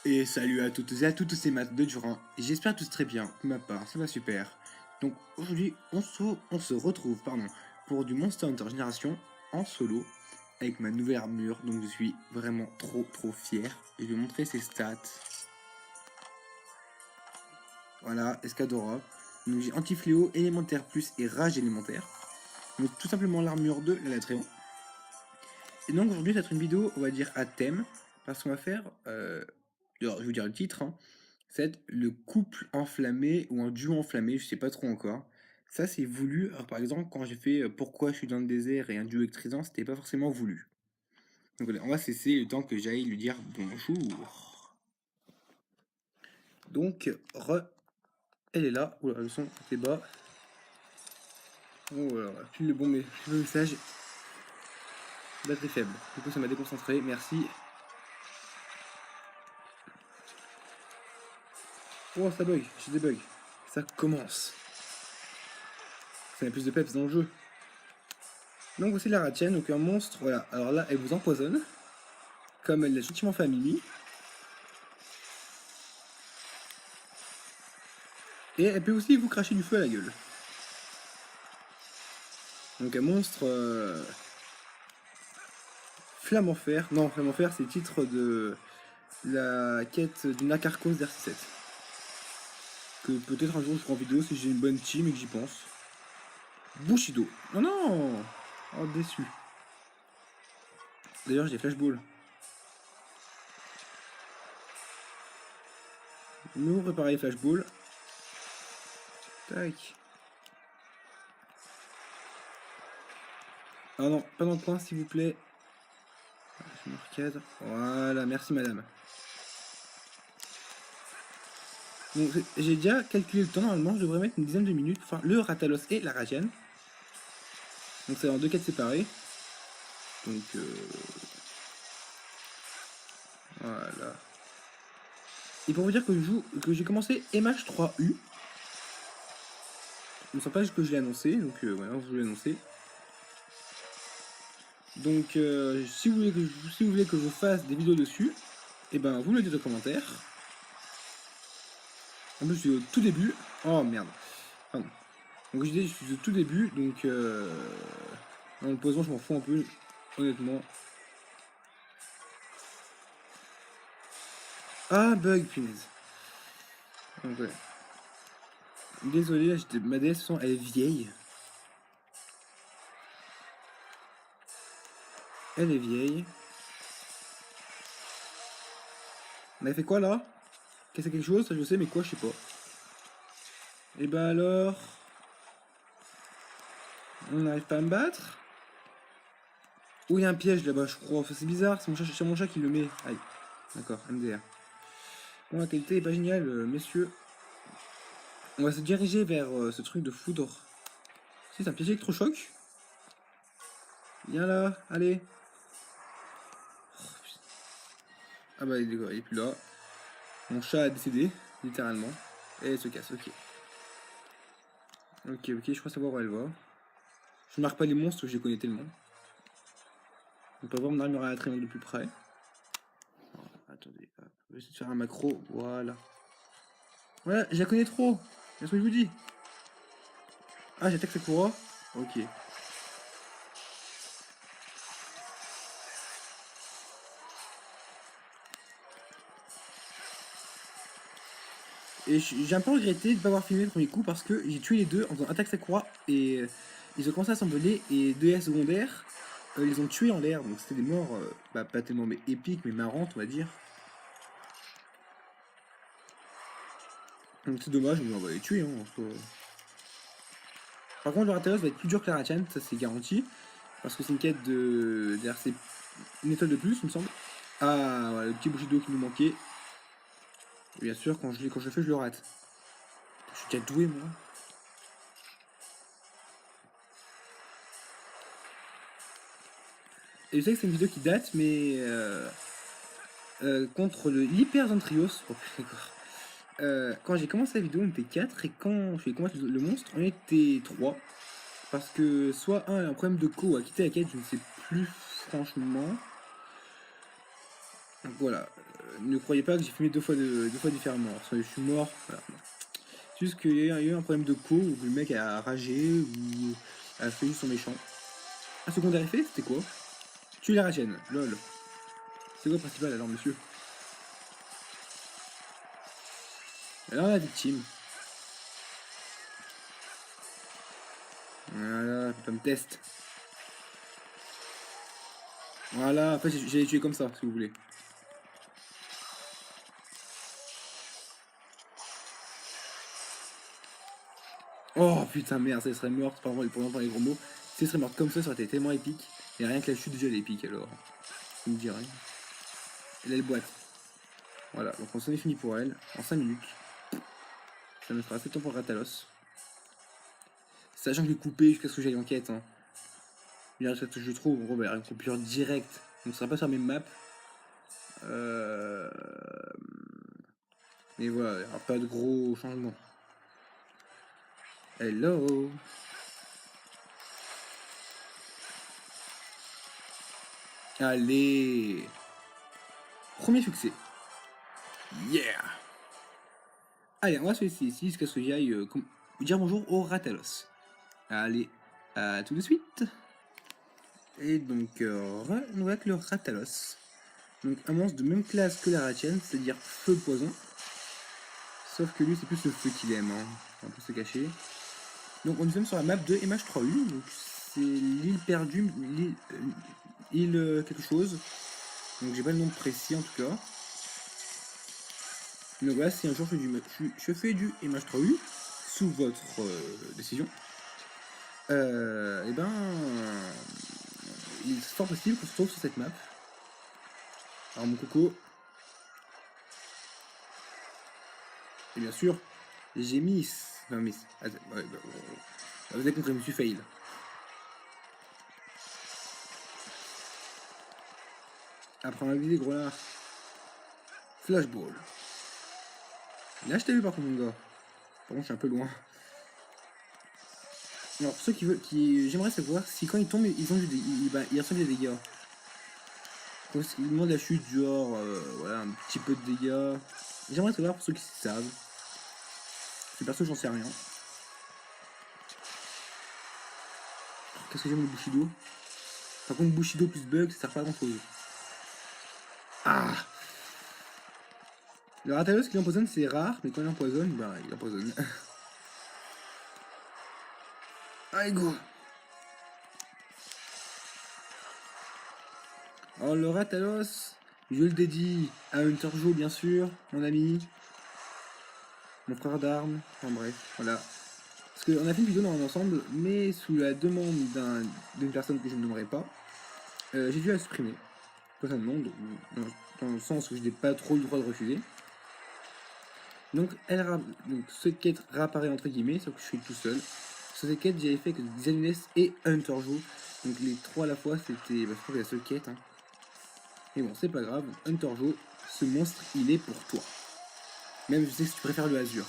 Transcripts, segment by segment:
Et salut à toutes et à toutes, c'est Matt de Durin. J'espère tous très bien, de ma part, ça va super. Donc aujourd'hui, on se retrouve pour du Monster Hunter Génération en solo avec ma nouvelle armure. Donc je suis vraiment trop fier. Et je vais montrer ses stats. Voilà, Escadora. Donc j'ai anti-fléau, élémentaire plus et rage élémentaire. Donc tout simplement l'armure de la Latréon. Et donc aujourd'hui, ça va être une vidéo, on va dire à thème. Parce qu'on va faire, alors, je vais vous dire le titre, hein. C'est le couple enflammé ou un duo enflammé, je sais pas trop encore. Ça, c'est voulu. Alors, par exemple, quand j'ai fait pourquoi je suis dans le désert et un duo électrisant, c'était pas forcément voulu. Donc voilà, on va cesser le temps que j'aille lui dire bonjour. Donc, elle est là. Oula, le son était bas. Oh là là, plus le bon message. Batterie faible. Du coup, ça m'a déconcentré. Merci. Oh, ça bug. J'ai des bugs. Ça commence. Ça met plus de peps dans le jeu. Donc voici la ratienne, donc un monstre, voilà. Alors là, elle vous empoisonne, comme elle l'a gentiment fait à Mimi. Et elle peut aussi vous cracher du feu à la gueule. Donc un monstre Flamme en fer. Non, Flamme en fer, c'est le titre de la quête du Nakarkos d'RC7. Que peut-être un jour je ferai en vidéo si j'ai une bonne team et que j'y pense. Bushido. Oh non. Oh, déçu. D'ailleurs, j'ai flashball. Nous préparer les flashballs. Tac. Ah non, pas dans le coin, s'il vous plaît. Je me recadre. Voilà, merci madame. Donc j'ai déjà calculé le temps, normalement je devrais mettre une dizaine de minutes pour faire le Ratalos et la Ragienne. Donc c'est en deux quêtes séparées. Donc voilà. Et pour vous dire que j'ai commencé MH3U. Je ne sens pas que je l'ai annoncé, donc voilà, je vous l'ai annoncé. Donc si vous voulez que je fasse des vidéos dessus, et ben vous me le dites en commentaire. En plus je suis au tout début. Oh merde. Pardon. Donc je suis au tout début, donc dans le poison je m'en fous un peu, honnêtement. Ah bug punaise. Donc ouais. Désolé, ma DS elle est vieille. Elle est vieille. On a fait quoi là? Qu'est-ce que c'est quelque chose? Ça je sais, mais quoi je sais pas. Et bah alors... On n'arrive pas à me battre? Oh, il y a un piège là-bas, je crois. Enfin, c'est bizarre, c'est mon chat qui le met. Aïe. D'accord, MDR. Bon, la qualité est pas géniale, messieurs. On va se diriger vers ce truc de foudre. Si, c'est un piège électrochoc. Viens là, allez. Ah bah, il est plus là. Mon chat a décédé, littéralement. Et elle se casse, ok. Ok, je crois savoir où elle va. Je marque pas les monstres, je les connais tellement. On peut voir mon armure à la traîne de plus près. Attendez, hop. Je vais essayer de faire un macro, voilà. Voilà, je la connais trop. C'est ce que je vous dis. Ah, j'attaque Sakura. Ok. Et j'ai un peu regretté de ne pas avoir filmé le premier coup parce que j'ai tué les deux en faisant attaque Sakura et ils ont commencé à s'envoler et deux S secondaires les ont tués en l'air. Donc c'était des morts bah, pas tellement mais épiques mais marrantes on va dire. Donc c'est dommage, mais on va les tuer. Hein, Par contre le Ratalos va être plus dur que la Ratian, ça c'est garanti. Parce que c'est une quête de DRC, une étoile de plus il me semble. Ah voilà, le petit Bushido qui nous manquait. Et bien sûr quand je le fais je le rate. Je suis déjà doué moi. Et je sais que c'est une vidéo qui date, mais contre l'Hyper Zentrios. Oh, d'accord. Quand j'ai commencé la vidéo, on était 4 et quand je vais combattre le monstre, on était 3. Parce que soit un a un problème de co à quitter la quête, je ne sais plus franchement. Donc voilà, ne croyez pas que j'ai filmé deux fois différemment. Je suis mort, voilà. C'est juste qu'il y a eu un problème de co où le mec a ragé ou a fait juste son méchant. Un secondaire effet, c'était quoi? Tuer la ragène, lol. C'est quoi le principal alors, monsieur? Alors la victime. Voilà, comme test. Voilà, après j'ai tué comme ça, si vous voulez. Oh putain, merde, ça serait morte, pardon pour les gros mots. Si elle serait morte comme ça aurait été tellement épique. Et rien que la chute déjà elle est épique alors. Vous me direz. Et là, elle boite. Voilà, donc on s'en est fini pour elle, en 5 minutes. Ça me fera assez de temps pour Ratalos. Sachant que je l'ai coupé jusqu'à ce que j'aille en quête. Hein. Bien, ce que je trouve, en gros, bah, il y aura une coupure directe. Donc, ce sera pas sur la même map. Mais voilà, il n'y aura pas de gros changements. Hello. Allez. Premier succès. Yeah. Allez, on va se laisser ici jusqu'à ce que j'aille dire bonjour au Ratalos. Allez, à tout de suite. Et donc, on va avec le Ratalos. Donc, un monstre de même classe que la Ratienne, c'est-à-dire feu poison. Sauf que lui, c'est plus le feu qu'il aime. Hein. On peut se cacher. Donc, on nous sommes sur la map de MH3U. Donc, c'est l'île perdue, l'île quelque chose. Donc, j'ai pas le nom précis en tout cas. Donc, voilà, si un jour je fais du MH3U, sous votre décision, et ben, il est fort possible qu'on se retrouve sur cette map. Alors, mon coco. Et bien sûr, j'ai mis. Non, mais. Ah, ouais, bah, vous avez compris, je me suis fail. Après, on a visé gros là. Flashball. Là, je t'ai vu par contre, mon gars. Par contre, je suis un peu loin. Alors, pour ceux qui veulent. J'aimerais savoir si quand ils tombent, ils ont ils reçoivent des dégâts. Quand ils demandent la chute, genre. Voilà, un petit peu de dégâts. J'aimerais savoir pour ceux qui savent. C'est perso, j'en sais rien. Qu'est-ce que j'aime le Bushido? Par contre, Bushido plus bug, ça sert pas à grand chose. Ah! Le Ratalos qui empoisonne, c'est rare, mais quand il empoisonne, bah il empoisonne. Allez, go! Alors, le Ratalos, je le dédie à Hunter Joe, bien sûr, mon ami, mon frère d'armes, enfin bref, voilà. Parce qu'on a fait une vidéo dans ensemble, mais sous la demande d'une personne que je ne nommerai pas, j'ai dû la supprimer, personnellement, dans le sens où je n'ai pas trop le droit de refuser. Donc, donc cette quête réapparaît entre guillemets, sauf que je suis tout seul. Sur cette quête, j'avais fait que Xanunes et Hunter Joe. Donc les trois à la fois, c'était je crois la seule quête. Hein. Mais bon, c'est pas grave. Hunter Joe, ce monstre, il est pour toi. Même je sais que tu préfères le Azur.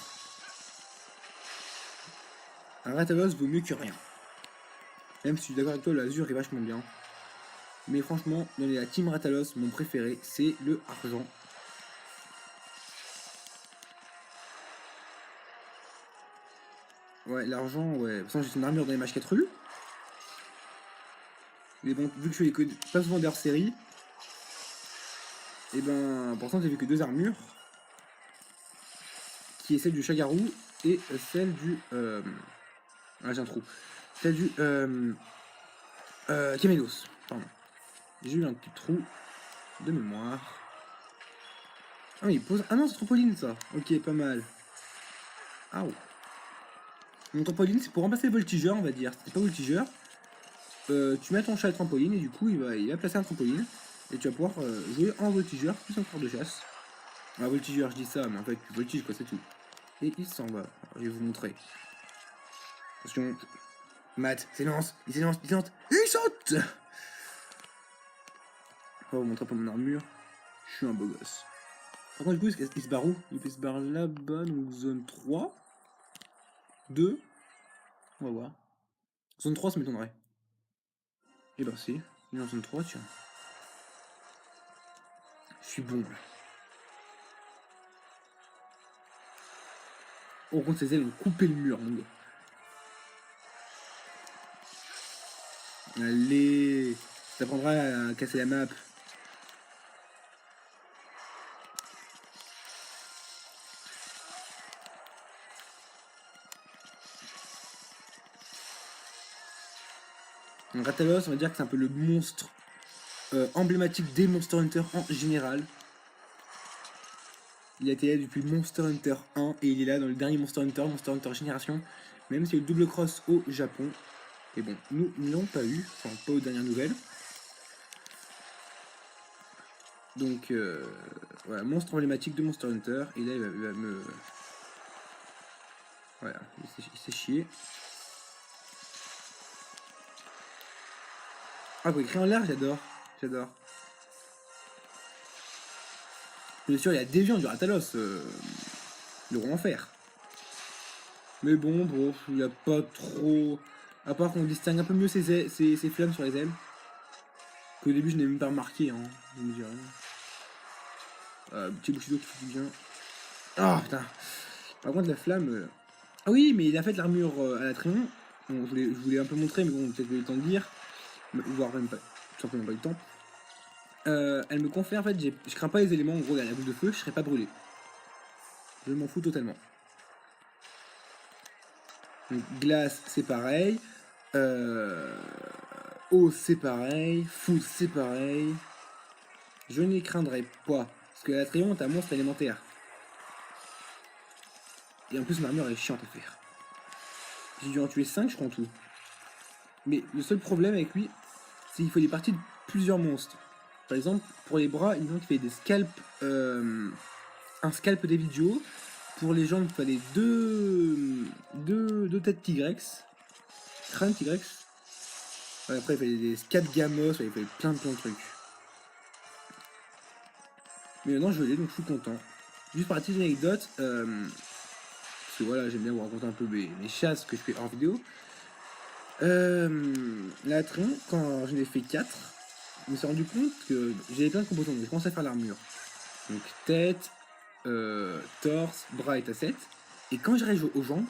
Un Ratalos vaut mieux que rien. Même si je suis d'accord avec toi, le Azur est vachement bien. Mais franchement, dans la team Ratalos, mon préféré, c'est le Argent. Ouais, l'argent, ouais. De toute façon, j'ai une armure dans les matchs 4U. Mais bon, vu que je fais pas souvent d'hors série, et ben, pourtant, j'ai vu que deux armures. Qui est celle du Chagarou et celle du. Ah, j'ai un trou. Celle du. Camélos. Pardon. J'ai eu un petit trou de mémoire. Ah, il pose. Ah non, c'est trampoline ça. Ok, pas mal. Ah, oh. Mon trampoline, c'est pour remplacer le voltigeur, on va dire. C'est pas voltigeur. Tu mets ton chat à trampoline et du coup, il va placer un trampoline. Et tu vas pouvoir jouer en voltigeur plus un corps de chasse. Ah, voltigeur, je dis ça, mais en fait, tu voltiges quoi, c'est tout. Et il s'en va. Alors, je vais vous montrer. Attention. Matt, s'élance, il s'élance, il saute! On va vous montrer un peu mon armure. Je suis un beau gosse. Par contre, du coup, il se barre où? Il se barre là-bas, donc zone 3. 2. On va voir. Zone 3, ça m'étonnerait. Et ben si, il est en zone 3, tiens. Je suis bon. Oh, contre ces ailes ont coupé le mur, mon gars. Allez, ça t'apprendra à casser la map. Donc Rathalos, on va dire que c'est un peu le monstre emblématique des Monster Hunter en général. Il a été là depuis Monster Hunter 1 et il est là dans le dernier Monster Hunter Génération, même s'il y a eu le double cross au Japon. Et bon, nous ne l'avons pas eu, enfin pas aux dernières nouvelles. Donc voilà, monstre emblématique de Monster Hunter, et là il va me... Voilà, il s'est chié. Ah, vous écrire en l'air, j'adore, j'adore. Bien sûr, il y a des gens du Rathalos, le roi en fer. Mais bon, il n'y a pas trop... À part qu'on distingue un peu mieux ses flammes sur les ailes. Qu'au début, je n'ai même pas remarqué, hein. Je me dis rien. Petit Bushido qui fait du bien. Ah, putain. Par contre, la flamme... Ah oui, mais il a fait l'armure à la Trémon. Bon, je voulais un peu montrer, mais bon, peut-être que j'ai le temps de dire. Voire même pas, tout simplement pas eu le temps. Elle me confère, en fait, je crains pas les éléments. En gros, il y a la boule de feu, je serais pas brûlé. Je m'en fous totalement. Donc, glace, c'est pareil. Eau, c'est pareil. Foot, c'est pareil. Je n'y craindrai pas. Parce que la Triomphe est un monstre élémentaire. Et en plus, mon armure est chiante à faire. J'ai dû en tuer 5, je crois, en tout. Mais le seul problème avec lui, c'est qu'il faut des parties de plusieurs monstres. Par exemple, pour les bras, il me semble qu'il fait des scalps. Un scalp des vidéos. Pour les jambes, il fallait deux têtes T-Rex. Crâne T-Rex. Ouais, après, il fallait des 4 gamos, il fallait plein de trucs. Mais maintenant, je l'ai, donc je suis content. Juste par petite anecdote, parce que voilà, j'aime bien vous raconter un peu mes chasses que je fais hors vidéo. La Tron, quand j'en ai fait 4, je me suis rendu compte que j'avais plein de composants, donc je commençais à faire l'armure. Donc tête, torse, bras et tasset. Et quand j'arrive aux jambes,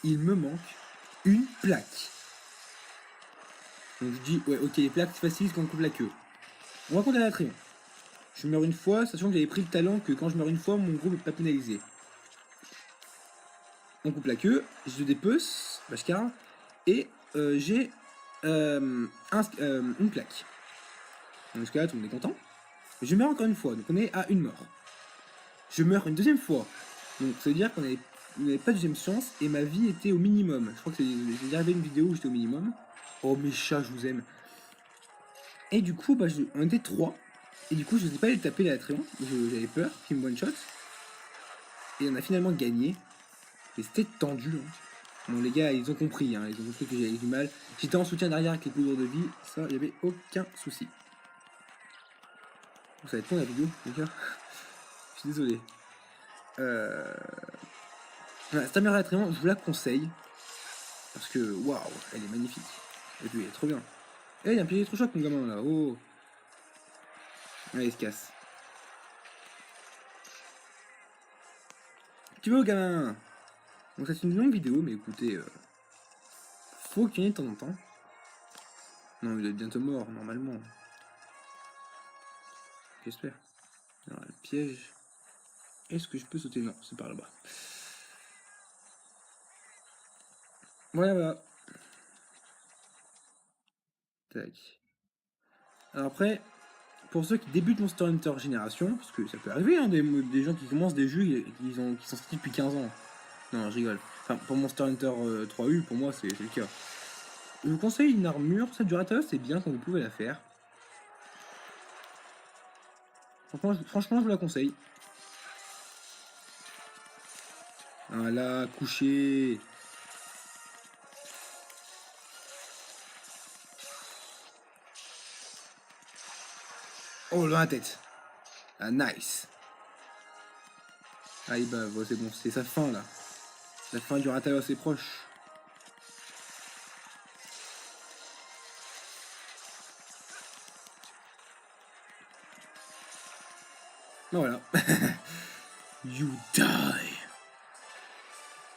il me manque une plaque. Donc je dis, ouais, ok, les plaques, c'est facile quand on coupe la queue. On va compter la Tron. Je meurs une fois, sachant que j'avais pris le talent que quand je meurs une fois, mon groupe n'est pas pénalisé. On coupe la queue, je dépece, Bashkar, et j'ai une plaque. Donc jusqu'à là, tout le monde est content. Je meurs encore une fois, donc on est à une mort. Je meurs une deuxième fois, donc ça veut dire qu'on n'avait pas de deuxième chance, et ma vie était au minimum. Je crois que j'ai arrivé une vidéo où j'étais au minimum. Oh mes chats, je vous aime. Et du coup, bah, on était 3. Et du coup, je ne sais pas aller taper la Tréon. J'avais peur qu'il me one-shot. Et on a finalement gagné. Mais c'était tendu. Hein. Bon, les gars, ils ont compris. Hein. Ils ont compris que j'avais du mal. J'étais en soutien derrière avec les couleurs de vie. Ça, il n'y avait aucun souci. Bon, ça va être long la vidéo, les gars. Je suis désolé. Voilà, cette caméra Tréon, je vous la conseille. Parce que, waouh, elle est magnifique. Et puis, elle est trop bien. Eh, il y a un pied trop choc, mon gamin, là. Oh. Allez, il se casse. Tu veux, gamin? Donc, c'est une longue vidéo, mais écoutez, faut qu'il y en ait de temps en temps. Non, il est bientôt mort, normalement. J'espère. Alors, le piège. Est-ce que je peux sauter? Non, c'est par là-bas. Voilà. Tac. Alors après, pour ceux qui débutent Monster Hunter Génération, parce que ça peut arriver, hein, des gens qui commencent des jeux qui sont sortis depuis 15 ans. Non, je rigole. Enfin, pour Monster Hunter 3U, pour moi, c'est le cas. Je vous conseille une armure, cette du Rathalos, c'est bien quand vous pouvez la faire. Franchement, je vous la conseille. Voilà, couché. Oh, dans la tête. Ah, nice. Ah, bah, c'est bon, c'est sa fin, là. La fin du Rathalos est proche. Ben voilà. You die.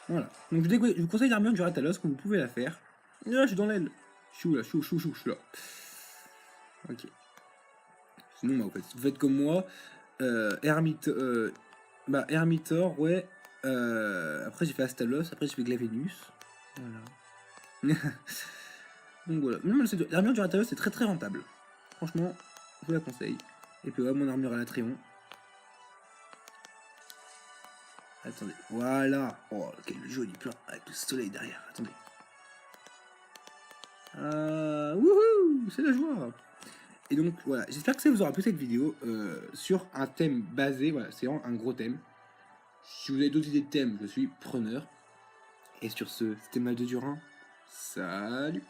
Voilà. Donc je vous conseille l'armure du Ratalos, comme vous pouvez la faire. Là, je suis dans l'aile. Je suis où là, je suis là. Ok. Sinon, bah, vous faites comme moi. Hermitor, ouais. Après, j'ai fait Astalos. Après, j'ai fait Glavenus. Voilà. Donc voilà. L'armure du Ratalos, c'est très très rentable. Franchement, je vous la conseille. Et puis, ouais, mon armure à l'Atréon. Attendez. Voilà. Oh, quel joli plan. Avec le soleil derrière. Attendez. Wouhou, c'est la joie. Et donc voilà, j'espère que ça vous aura plu cette vidéo sur un thème basé, voilà, c'est vraiment un gros thème. Si vous avez d'autres idées de thèmes, je suis preneur. Et sur ce, c'était Mal de Durin. Salut.